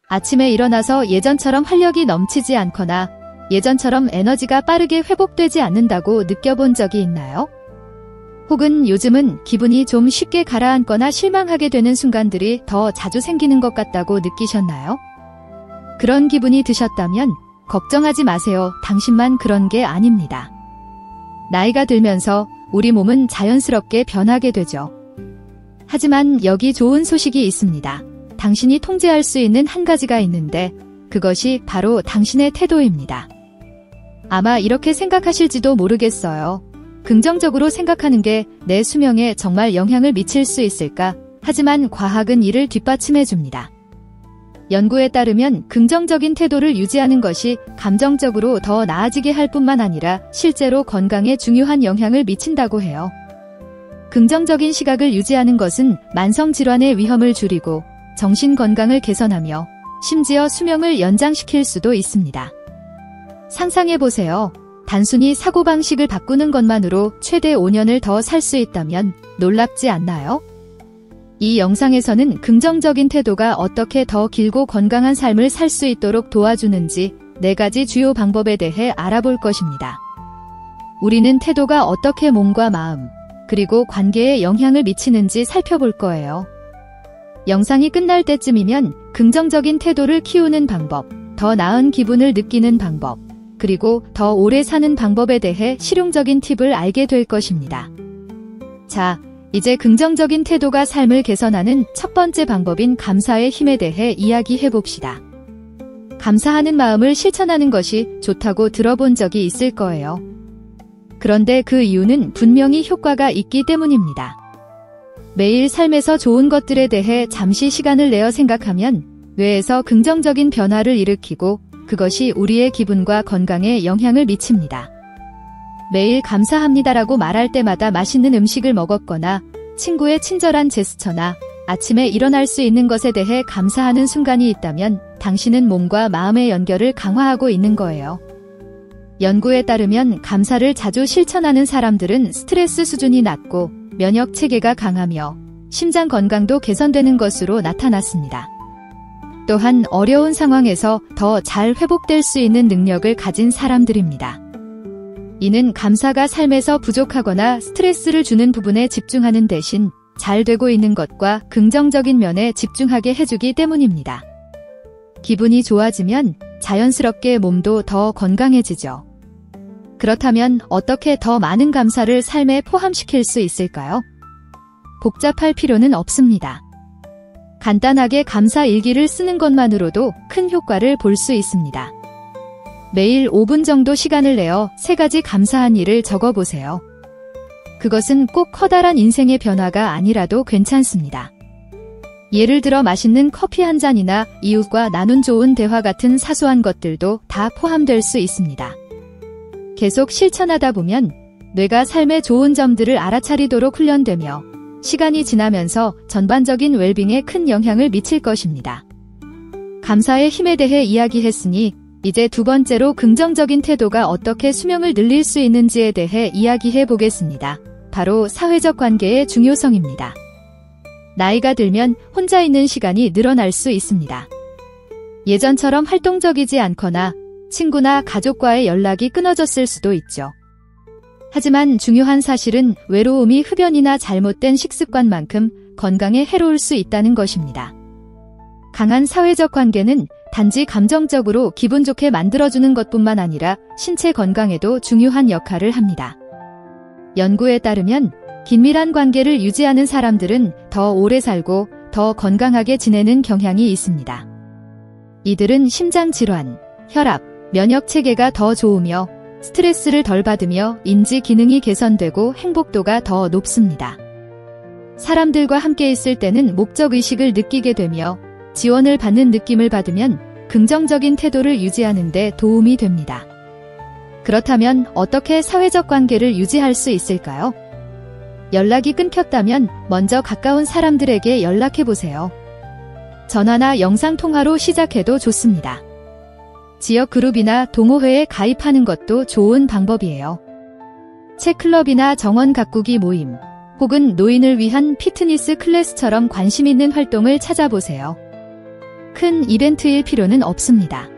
아침에 일어나서 예전처럼 활력이 넘치지 않거나 예전처럼 에너지가 빠르게 회복되지 않는다고 느껴본 적이 있나요? 혹은 요즘은 기분이 좀 쉽게 가라앉거나 실망하게 되는 순간들이 더 자주 생기는 것 같다고 느끼셨나요? 그런 기분이 드셨다면 걱정하지 마세요. 당신만 그런 게 아닙니다. 나이가 들면서 우리 몸은 자연스럽게 변하게 되죠. 하지만 여기 좋은 소식이 있습니다. 당신이 통제할 수 있는 한 가지가 있는데 그것이 바로 당신의 태도입니다. 아마 이렇게 생각하실지도 모르겠어요. 긍정적으로 생각하는 게 내 수명에 정말 영향을 미칠 수 있을까? 하지만 과학은 이를 뒷받침해 줍니다. 연구에 따르면 긍정적인 태도를 유지하는 것이 감정적으로 더 나아지게 할 뿐만 아니라 실제로 건강에 중요한 영향을 미친다고 해요. 긍정적인 시각을 유지하는 것은 만성질환의 위험을 줄이고 정신 건강을 개선하며 심지어 수명을 연장시킬 수도 있습니다. 상상해보세요. 단순히 사고방식을 바꾸는 것만으로 최대 5년을 더 살 수 있다면 놀랍지 않나요? 이 영상에서는 긍정적인 태도가 어떻게 더 길고 건강한 삶을 살 수 있도록 도와주는지 4가지 주요 방법에 대해 알아볼 것입니다. 우리는 태도가 어떻게 몸과 마음, 그리고 관계에 영향을 미치는지 살펴볼 거예요. 영상이 끝날 때쯤이면 긍정적인 태도를 키우는 방법, 더 나은 기분을 느끼는 방법, 그리고 더 오래 사는 방법에 대해 실용적인 팁을 알게 될 것입니다. 자, 이제 긍정적인 태도가 삶을 개선하는 첫 번째 방법인 감사의 힘에 대해 이야기해 봅시다. 감사하는 마음을 실천하는 것이 좋다고 들어본 적이 있을 거예요. 그런데 그 이유는 분명히 효과가 있기 때문입니다. 매일 삶에서 좋은 것들에 대해 잠시 시간을 내어 생각하면 뇌에서 긍정적인 변화를 일으키고 그것이 우리의 기분과 건강에 영향을 미칩니다. 매일 감사합니다라고 말할 때마다 맛있는 음식을 먹었거나 친구의 친절한 제스처나 아침에 일어날 수 있는 것에 대해 감사하는 순간이 있다면 당신은 몸과 마음의 연결을 강화하고 있는 거예요. 연구에 따르면 감사를 자주 실천하는 사람들은 스트레스 수준이 낮고 면역 체계가 강하며 심장 건강도 개선되는 것으로 나타났습니다. 또한 어려운 상황에서 더 잘 회복될 수 있는 능력을 가진 사람들입니다. 이는 감사가 삶에서 부족하거나 스트레스를 주는 부분에 집중하는 대신 잘 되고 있는 것과 긍정적인 면에 집중하게 해주기 때문입니다. 기분이 좋아지면 자연스럽게 몸도 더 건강해지죠. 그렇다면 어떻게 더 많은 감사를 삶에 포함시킬 수 있을까요? 복잡할 필요는 없습니다. 간단하게 감사 일기를 쓰는 것만으로도 큰 효과를 볼 수 있습니다. 매일 5분 정도 시간을 내어 3가지 감사한 일을 적어보세요. 그것은 꼭 커다란 인생의 변화가 아니라도 괜찮습니다. 예를 들어 맛있는 커피 한 잔이나 이웃과 나눈 좋은 대화 같은 사소한 것들도 다 포함될 수 있습니다. 계속 실천하다 보면 뇌가 삶의 좋은 점들을 알아차리도록 훈련되며 시간이 지나면서 전반적인 웰빙에 큰 영향을 미칠 것입니다. 감사의 힘에 대해 이야기했으니 이제 두 번째로 긍정적인 태도가 어떻게 수명을 늘릴 수 있는지에 대해 이야기해 보겠습니다. 바로 사회적 관계의 중요성입니다. 나이가 들면 혼자 있는 시간이 늘어날 수 있습니다. 예전처럼 활동적이지 않거나 친구나 가족과의 연락이 끊어졌을 수도 있죠. 하지만 중요한 사실은 외로움이 흡연이나 잘못된 식습관만큼 건강에 해로울 수 있다는 것입니다. 강한 사회적 관계는 단지 감정적으로 기분 좋게 만들어주는 것뿐만 아니라 신체 건강에도 중요한 역할을 합니다. 연구에 따르면 긴밀한 관계를 유지하는 사람들은 더 오래 살고 더 건강하게 지내는 경향이 있습니다. 이들은 심장질환, 혈압, 면역 체계가 더 좋으며 스트레스를 덜 받으며 인지 기능이 개선되고 행복도가 더 높습니다. 사람들과 함께 있을 때는 목적의식을 느끼게 되며 지원을 받는 느낌을 받으면 긍정적인 태도를 유지하는 데 도움이 됩니다. 그렇다면 어떻게 사회적 관계를 유지할 수 있을까요? 연락이 끊겼다면 먼저 가까운 사람들에게 연락해보세요. 전화나 영상통화로 시작해도 좋습니다. 지역 그룹이나 동호회에 가입하는 것도 좋은 방법이에요. 책클럽이나 정원 가꾸기 모임, 혹은 노인을 위한 피트니스 클래스처럼 관심 있는 활동을 찾아보세요. 큰 이벤트일 필요는 없습니다.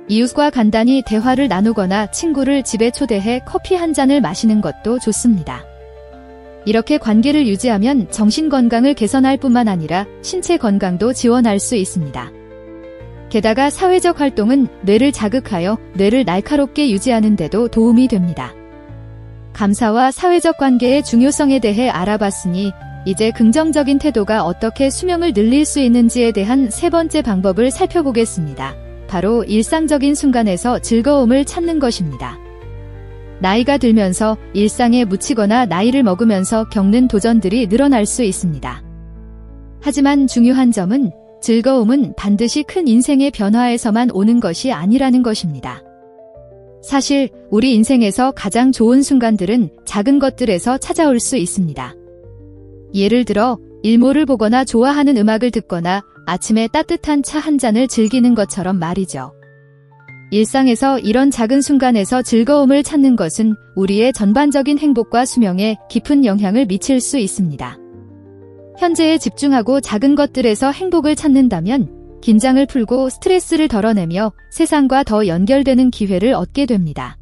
이웃과 간단히 대화를 나누거나 친구를 집에 초대해 커피 한 잔을 마시는 것도 좋습니다. 이렇게 관계를 유지하면 정신 건강을 개선할 뿐만 아니라 신체 건강도 지원할 수 있습니다. 게다가 사회적 활동은 뇌를 자극하여 뇌를 날카롭게 유지하는 데도 도움이 됩니다. 감사와 사회적 관계의 중요성에 대해 알아봤으니 이제 긍정적인 태도가 어떻게 수명을 늘릴 수 있는지에 대한 세 번째 방법을 살펴보겠습니다. 바로 일상적인 순간에서 즐거움을 찾는 것입니다. 나이가 들면서 일상에 묻히거나 나이를 먹으면서 겪는 도전들이 늘어날 수 있습니다. 하지만 중요한 점은 즐거움은 반드시 큰 인생의 변화에서만 오는 것이 아니라는 것입니다. 사실 우리 인생에서 가장 좋은 순간들은 작은 것들에서 찾아올 수 있습니다. 예를 들어 일몰을 보거나 좋아하는 음악을 듣거나 아침에 따뜻한 차 한 잔을 즐기는 것처럼 말이죠. 일상에서 이런 작은 순간에서 즐거움을 찾는 것은 우리의 전반적인 행복과 수명에 깊은 영향을 미칠 수 있습니다. 현재에 집중하고 작은 것들에서 행복을 찾는다면 긴장을 풀고 스트레스를 덜어내며 세상과 더 연결되는 기회를 얻게 됩니다.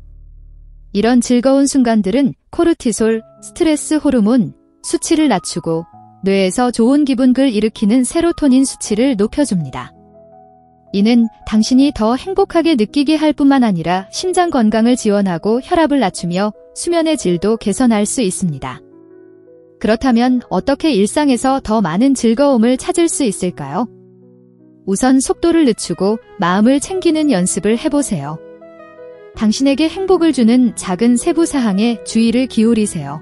이런 즐거운 순간들은 코르티솔, 스트레스 호르몬, 수치를 낮추고 뇌에서 좋은 기분을 일으키는 세로토닌 수치를 높여줍니다. 이는 당신이 더 행복하게 느끼게 할 뿐만 아니라 심장 건강을 지원하고 혈압을 낮추며 수면의 질도 개선할 수 있습니다. 그렇다면 어떻게 일상에서 더 많은 즐거움을 찾을 수 있을까요? 우선 속도를 늦추고 마음을 챙기는 연습을 해보세요. 당신에게 행복을 주는 작은 세부 사항에 주의를 기울이세요.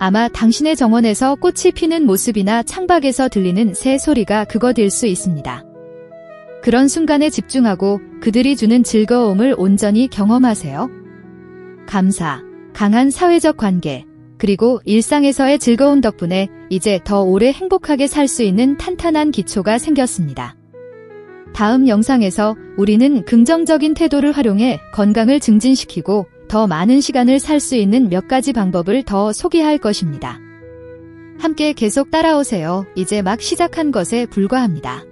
아마 당신의 정원에서 꽃이 피는 모습이나 창밖에서 들리는 새 소리가 그것일 수 있습니다. 그런 순간에 집중하고 그들이 주는 즐거움을 온전히 경험하세요. 감사, 강한 사회적 관계, 그리고 일상에서의 즐거움 덕분에 이제 더 오래 행복하게 살 수 있는 탄탄한 기초가 생겼습니다. 다음 영상에서 우리는 긍정적인 태도를 활용해 건강을 증진시키고 더 많은 시간을 살 수 있는 몇 가지 방법을 더 소개할 것입니다. 함께 계속 따라오세요. 이제 막 시작한 것에 불과합니다.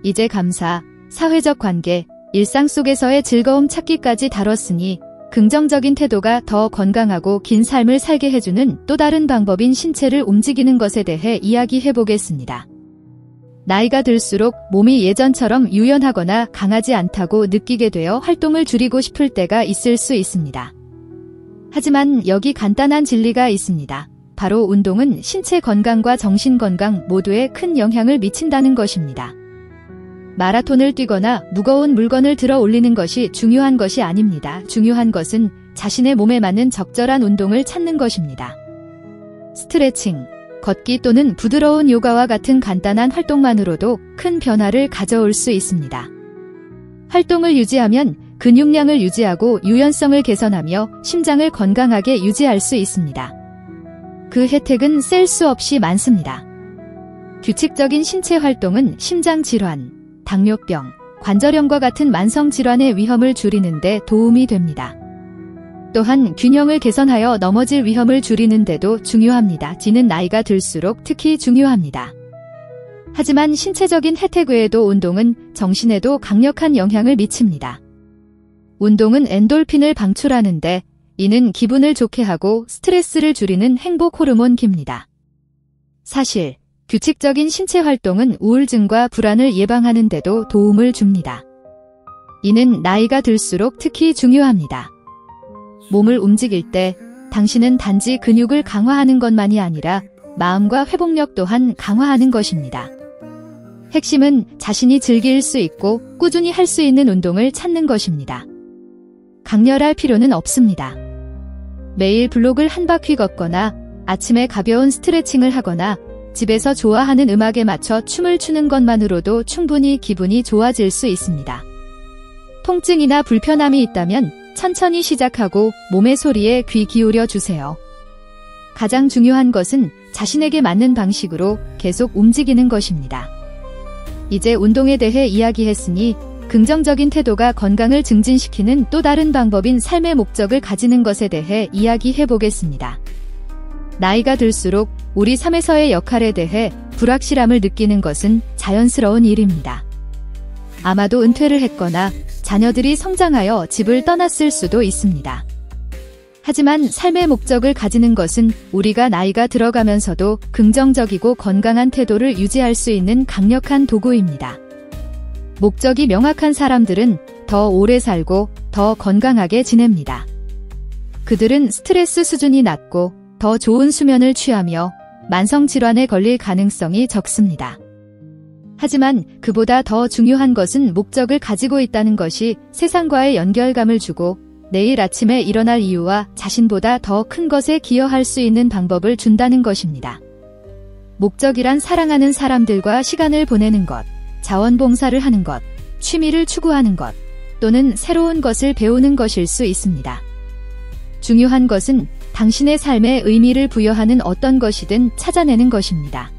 이제 감사, 사회적 관계, 일상 속에서의 즐거움 찾기까지 다뤘으니 긍정적인 태도가 더 건강하고 긴 삶을 살게 해주는 또 다른 방법인 신체를 움직이는 것에 대해 이야기해 보겠습니다. 나이가 들수록 몸이 예전처럼 유연하거나 강하지 않다고 느끼게 되어 활동을 줄이고 싶을 때가 있을 수 있습니다. 하지만 여기 간단한 진리가 있습니다. 바로 운동은 신체 건강과 정신 건강 모두에 큰 영향을 미친다는 것입니다. 마라톤을 뛰거나 무거운 물건을 들어 올리는 것이 중요한 것이 아닙니다. 중요한 것은 자신의 몸에 맞는 적절한 운동을 찾는 것입니다. 스트레칭, 걷기 또는 부드러운 요가와 같은 간단한 활동만으로도 큰 변화를 가져올 수 있습니다. 활동을 유지하면 근육량을 유지하고 유연성을 개선하며 심장을 건강하게 유지할 수 있습니다. 그 혜택은 셀 수 없이 많습니다. 규칙적인 신체 활동은 심장 질환, 당뇨병, 관절염과 같은 만성 질환의 위험을 줄이는 데 도움이 됩니다. 또한 균형을 개선하여 넘어질 위험을 줄이는 데도 중요합니다. 지는 나이가 들수록 특히 중요합니다. 하지만 신체적인 혜택 외에도 운동은 정신에도 강력한 영향을 미칩니다. 운동은 엔돌핀을 방출하는데 이는 기분을 좋게 하고 스트레스를 줄이는 행복 호르몬입니다. 사실 규칙적인 신체 활동은 우울증과 불안을 예방하는 데도 도움을 줍니다. 이는 나이가 들수록 특히 중요합니다. 몸을 움직일 때 당신은 단지 근육을 강화하는 것만이 아니라 마음과 회복력 또한 강화하는 것입니다. 핵심은 자신이 즐길 수 있고 꾸준히 할 수 있는 운동을 찾는 것입니다. 강렬할 필요는 없습니다. 매일 블록을 한 바퀴 걷거나 아침에 가벼운 스트레칭을 하거나 집에서 좋아하는 음악에 맞춰 춤을 추는 것만으로도 충분히 기분이 좋아질 수 있습니다. 통증이나 불편함이 있다면 천천히 시작하고 몸의 소리에 귀 기울여 주세요. 가장 중요한 것은 자신에게 맞는 방식으로 계속 움직이는 것입니다. 이제 운동에 대해 이야기했으니 긍정적인 태도가 건강을 증진시키는 또 다른 방법인 삶의 목적을 가지는 것에 대해 이야기해 보겠습니다. 나이가 들수록 우리 삶에서의 역할에 대해 불확실함을 느끼는 것은 자연스러운 일입니다. 아마도 은퇴를 했거나 자녀들이 성장하여 집을 떠났을 수도 있습니다. 하지만 삶의 목적을 가지는 것은 우리가 나이가 들어가면서도 긍정적이고 건강한 태도를 유지할 수 있는 강력한 도구입니다. 목적이 명확한 사람들은 더 오래 살고 더 건강하게 지냅니다. 그들은 스트레스 수준이 낮고 더 좋은 수면을 취하며 만성질환에 걸릴 가능성이 적습니다. 하지만 그보다 더 중요한 것은 목적을 가지고 있다는 것이 세상과의 연결감을 주고 내일 아침에 일어날 이유와 자신보다 더 큰 것에 기여할 수 있는 방법을 준다는 것입니다. 목적이란 사랑하는 사람들과 시간을 보내는 것, 자원봉사를 하는 것, 취미를 추구하는 것, 또는 새로운 것을 배우는 것일 수 있습니다. 중요한 것은 당신의 삶에 의미를 부여하는 어떤 것이든 찾아내는 것입니다.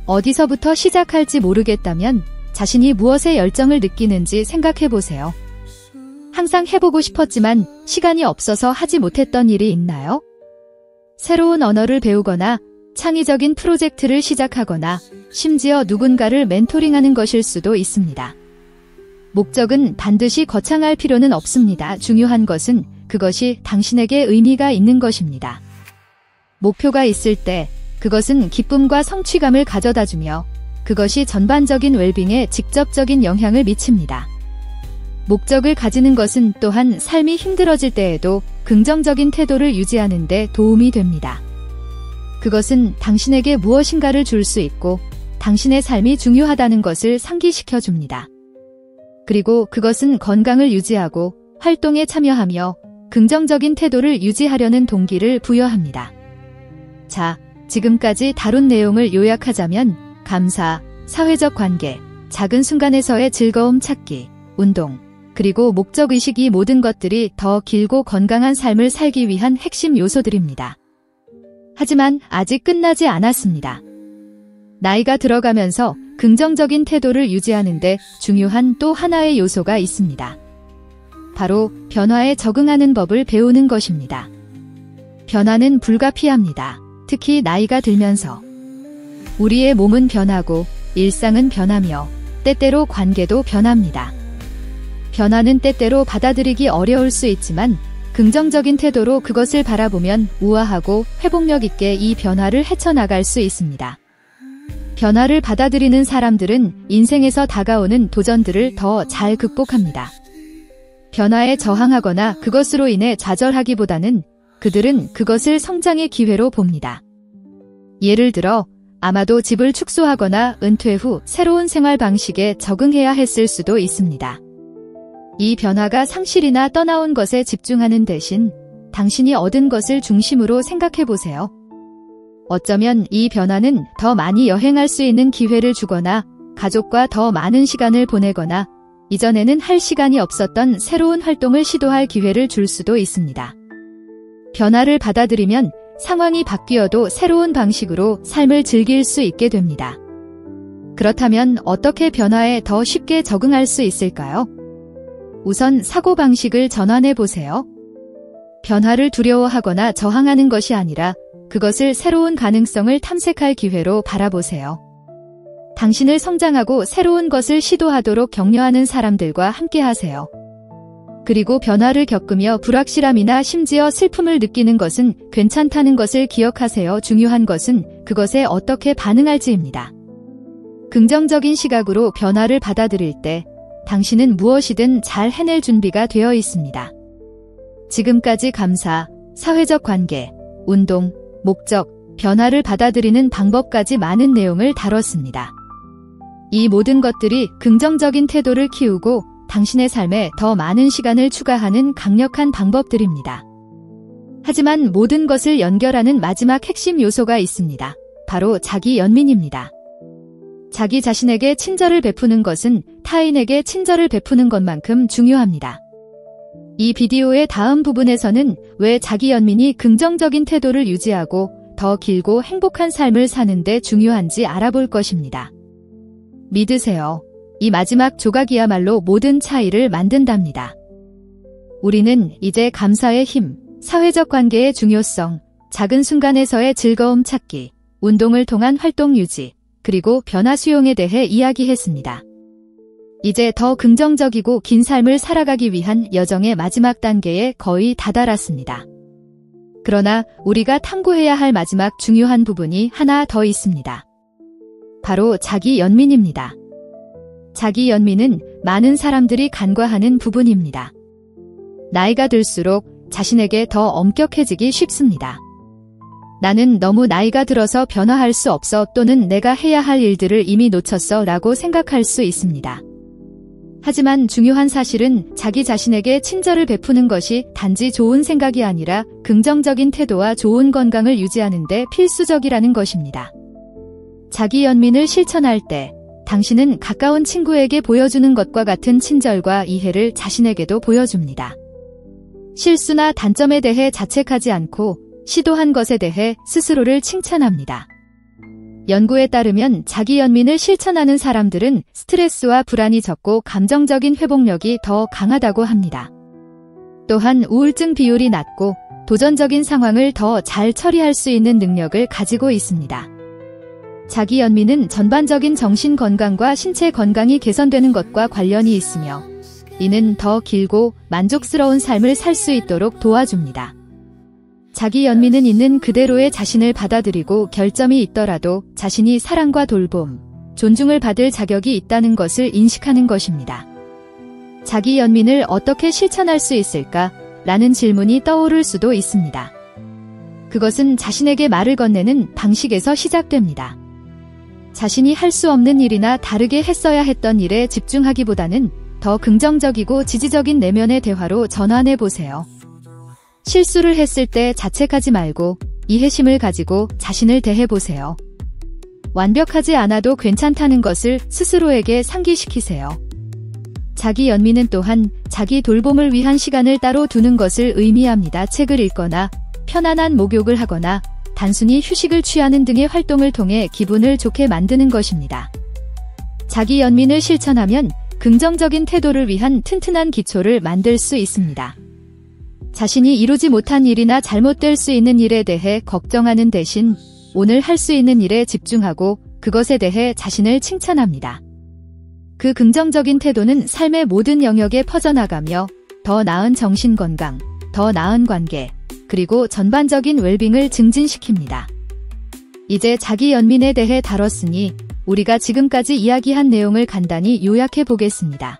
어디서부터 시작할지 모르겠다면 자신이 무엇에 열정을 느끼는지 생각해 보세요. 항상 해보고 싶었지만 시간이 없어서 하지 못했던 일이 있나요? 새로운 언어를 배우거나 창의적인 프로젝트를 시작하거나 심지어 누군가를 멘토링하는 것일 수도 있습니다. 목적은 반드시 거창할 필요는 없습니다. 중요한 것은 그것이 당신에게 의미가 있는 것입니다. 목표가 있을 때 그것은 기쁨과 성취감을 가져다주며 그것이 전반적인 웰빙에 직접적인 영향을 미칩니다. 목적을 가지는 것은 또한 삶이 힘들어질 때에도 긍정적인 태도를 유지하는 데 도움이 됩니다. 그것은 당신에게 무엇인가를 줄 수 있고 당신의 삶이 중요하다는 것을 상기시켜 줍니다. 그리고 그것은 건강을 유지하고 활동에 참여하며 긍정적인 태도를 유지하려는 동기를 부여합니다. 자, 지금까지 다룬 내용을 요약하자면 감사, 사회적 관계, 작은 순간에서의 즐거움 찾기, 운동, 그리고 목적의식 이 모든 것들이 더 길고 건강한 삶을 살기 위한 핵심 요소들입니다. 하지만 아직 끝나지 않았습니다. 나이가 들어가면서 긍정적인 태도를 유지하는 데 중요한 또 하나의 요소가 있습니다. 바로 변화에 적응하는 법을 배우는 것입니다. 변화는 불가피합니다. 특히 나이가 들면서. 우리의 몸은 변하고 일상은 변하며 때때로 관계도 변합니다. 변화는 때때로 받아들이기 어려울 수 있지만 긍정적인 태도로 그것을 바라보면 우아하고 회복력 있게 이 변화를 헤쳐나갈 수 있습니다. 변화를 받아들이는 사람들은 인생에서 다가오는 도전들을 더 잘 극복합니다. 변화에 저항하거나 그것으로 인해 좌절하기보다는 그들은 그것을 성장의 기회로 봅니다. 예를 들어 아마도 집을 축소하거나 은퇴 후 새로운 생활 방식에 적응해야 했을 수도 있습니다. 이 변화가 상실이나 떠나온 것에 집중하는 대신 당신이 얻은 것을 중심으로 생각해 보세요. 어쩌면 이 변화는 더 많이 여행할 수 있는 기회를 주거나 가족과 더 많은 시간을 보내거나 이전에는 할 시간이 없었던 새로운 활동을 시도할 기회를 줄 수도 있습니다. 변화를 받아들이면 상황이 바뀌어도 새로운 방식으로 삶을 즐길 수 있게 됩니다. 그렇다면 어떻게 변화에 더 쉽게 적응할 수 있을까요? 우선 사고방식을 전환해 보세요. 변화를 두려워하거나 저항하는 것이 아니라 그것을 새로운 가능성을 탐색할 기회로 바라보세요. 당신을 성장하고 새로운 것을 시도하도록 격려하는 사람들과 함께 하세요. 그리고 변화를 겪으며 불확실함이나 심지어 슬픔을 느끼는 것은 괜찮다는 것을 기억하세요. 중요한 것은 그것에 어떻게 반응할지입니다. 긍정적인 시각으로 변화를 받아들일 때 당신은 무엇이든 잘 해낼 준비가 되어 있습니다. 지금까지 감사, 사회적 관계, 운동, 목적, 변화를 받아들이는 방법까지 많은 내용을 다뤘습니다. 이 모든 것들이 긍정적인 태도를 키우고 당신의 삶에 더 많은 시간을 추가하는 강력한 방법들입니다. 하지만 모든 것을 연결하는 마지막 핵심 요소가 있습니다. 바로 자기 연민입니다. 자기 자신에게 친절을 베푸는 것은 타인에게 친절을 베푸는 것만큼 중요합니다. 이 비디오의 다음 부분에서는 왜 자기 연민이 긍정적인 태도를 유지하고 더 길고 행복한 삶을 사는 데 중요한지 알아볼 것입니다. 믿으세요. 이 마지막 조각이야말로 모든 차이를 만든답니다. 우리는 이제 감사의 힘, 사회적 관계의 중요성, 작은 순간에서의 즐거움 찾기, 운동을 통한 활동 유지, 그리고 변화 수용에 대해 이야기했습니다. 이제 더 긍정적이고 긴 삶을 살아가기 위한 여정의 마지막 단계에 거의 다다랐습니다. 그러나 우리가 탐구해야 할 마지막 중요한 부분이 하나 더 있습니다. 바로 자기 연민입니다. 자기 연민은 많은 사람들이 간과하는 부분입니다. 나이가 들수록 자신에게 더 엄격해지기 쉽습니다. 나는 너무 나이가 들어서 변화할 수 없어 또는 내가 해야 할 일들을 이미 놓쳤어 라고 생각할 수 있습니다. 하지만 중요한 사실은 자기 자신에게 친절을 베푸는 것이 단지 좋은 생각이 아니라 긍정적인 태도와 좋은 건강을 유지하는 데 필수적이라는 것입니다. 자기 연민을 실천할 때 당신은 가까운 친구에게 보여주는 것과 같은 친절과 이해를 자신에게도 보여줍니다. 실수나 단점에 대해 자책하지 않고 시도한 것에 대해 스스로를 칭찬합니다. 연구에 따르면 자기 연민을 실천하는 사람들은 스트레스와 불안이 적고 감정적인 회복력이 더 강하다고 합니다. 또한 우울증 비율이 낮고 도전적인 상황을 더 잘 처리할 수 있는 능력을 가지고 있습니다. 자기 연민은 전반적인 정신 건강과 신체 건강이 개선되는 것과 관련이 있으며 이는 더 길고 만족스러운 삶을 살 수 있도록 도와줍니다. 자기 연민은 있는 그대로의 자신을 받아들이고 결점이 있더라도 자신이 사랑과 돌봄, 존중을 받을 자격이 있다는 것을 인식하는 것입니다. 자기 연민을 어떻게 실천할 수 있을까? 라는 질문이 떠오를 수도 있습니다. 그것은 자신에게 말을 건네는 방식에서 시작됩니다. 자신이 할 수 없는 일이나 다르게 했어야 했던 일에 집중하기보다는 더 긍정적이고 지지적인 내면의 대화로 전환해 보세요. 실수를 했을 때 자책하지 말고 이해심을 가지고 자신을 대해보세요. 완벽하지 않아도 괜찮다는 것을 스스로에게 상기시키세요. 자기 연민은 또한 자기 돌봄을 위한 시간을 따로 두는 것을 의미합니다. 책을 읽거나 편안한 목욕을 하거나 단순히 휴식을 취하는 등의 활동을 통해 기분을 좋게 만드는 것입니다. 자기 연민을 실천하면 긍정적인 태도를 위한 튼튼한 기초를 만들 수 있습니다. 자신이 이루지 못한 일이나 잘못될 수 있는 일에 대해 걱정하는 대신 오늘 할 수 있는 일에 집중하고 그것에 대해 자신을 칭찬합니다. 그 긍정적인 태도는 삶의 모든 영역에 퍼져나가며 더 나은 정신건강, 더 나은 관계, 그리고 전반적인 웰빙을 증진시킵니다. 이제 자기 연민에 대해 다뤘으니 우리가 지금까지 이야기한 내용을 간단히 요약해 보겠습니다.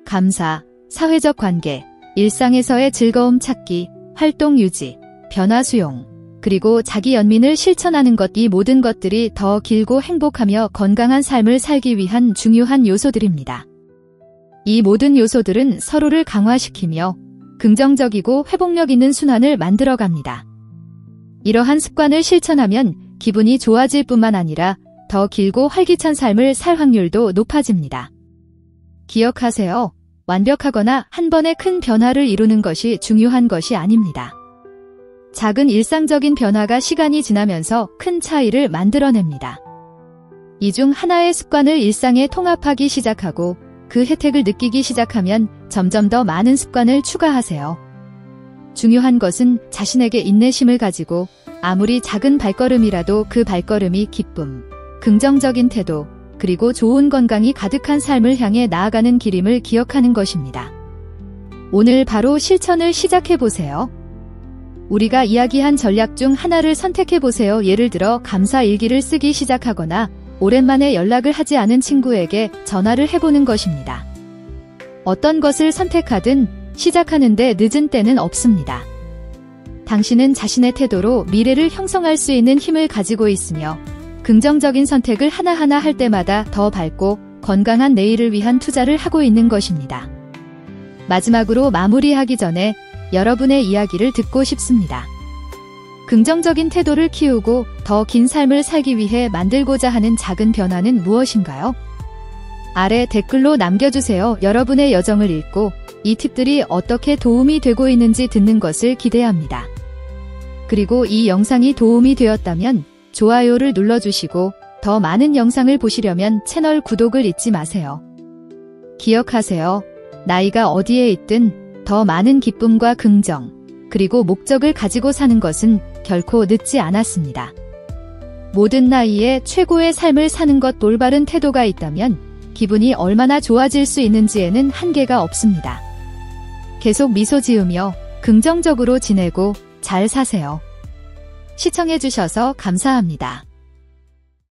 감사, 사회적 관계, 일상에서의 즐거움 찾기, 활동 유지, 변화 수용, 그리고 자기 연민을 실천하는 것, 이 모든 것들이 더 길고 행복하며 건강한 삶을 살기 위한 중요한 요소들입니다. 이 모든 요소들은 서로를 강화시키며 긍정적이고 회복력 있는 순환을 만들어갑니다. 이러한 습관을 실천하면 기분이 좋아질 뿐만 아니라 더 길고 활기찬 삶을 살 확률도 높아집니다. 기억하세요. 완벽하거나 한 번에 큰 변화를 이루는 것이 중요한 것이 아닙니다. 작은 일상적인 변화가 시간이 지나면서 큰 차이를 만들어냅니다. 이 중 하나의 습관을 일상에 통합하기 시작하고 그 혜택을 느끼기 시작하면 점점 더 많은 습관을 추가하세요. 중요한 것은 자신에게 인내심을 가지고 아무리 작은 발걸음이라도 그 발걸음이 기쁨, 긍정적인 태도, 그리고 좋은 건강이 가득한 삶을 향해 나아가는 길임을 기억하는 것입니다. 오늘 바로 실천을 시작해보세요. 우리가 이야기한 전략 중 하나를 선택해보세요. 예를 들어 감사 일기를 쓰기 시작하거나 오랜만에 연락을 하지 않은 친구에게 전화를 해보는 것입니다. 어떤 것을 선택하든 시작하는데 늦은 때는 없습니다. 당신은 자신의 태도로 미래를 형성할 수 있는 힘을 가지고 있으며 긍정적인 선택을 하나하나 할 때마다 더 밝고 건강한 내일을 위한 투자를 하고 있는 것입니다. 마지막으로 마무리하기 전에 여러분의 이야기를 듣고 싶습니다. 긍정적인 태도를 키우고 더 긴 삶을 살기 위해 만들고자 하는 작은 변화는 무엇인가요? 아래 댓글로 남겨주세요. 여러분의 여정을 읽고 이 팁들이 어떻게 도움이 되고 있는지 듣는 것을 기대합니다. 그리고 이 영상이 도움이 되었다면 좋아요를 눌러주시고 더 많은 영상을 보시려면 채널 구독을 잊지 마세요. 기억하세요. 나이가 어디에 있든 더 많은 기쁨과 긍정, 그리고 목적을 가지고 사는 것은 결코 늦지 않았습니다. 모든 나이에 최고의 삶을 사는 것 올바른 태도가 있다면 기분이 얼마나 좋아질 수 있는지에는 한계가 없습니다. 계속 미소 지으며 긍정적으로 지내고 잘 사세요. 시청해주셔서 감사합니다.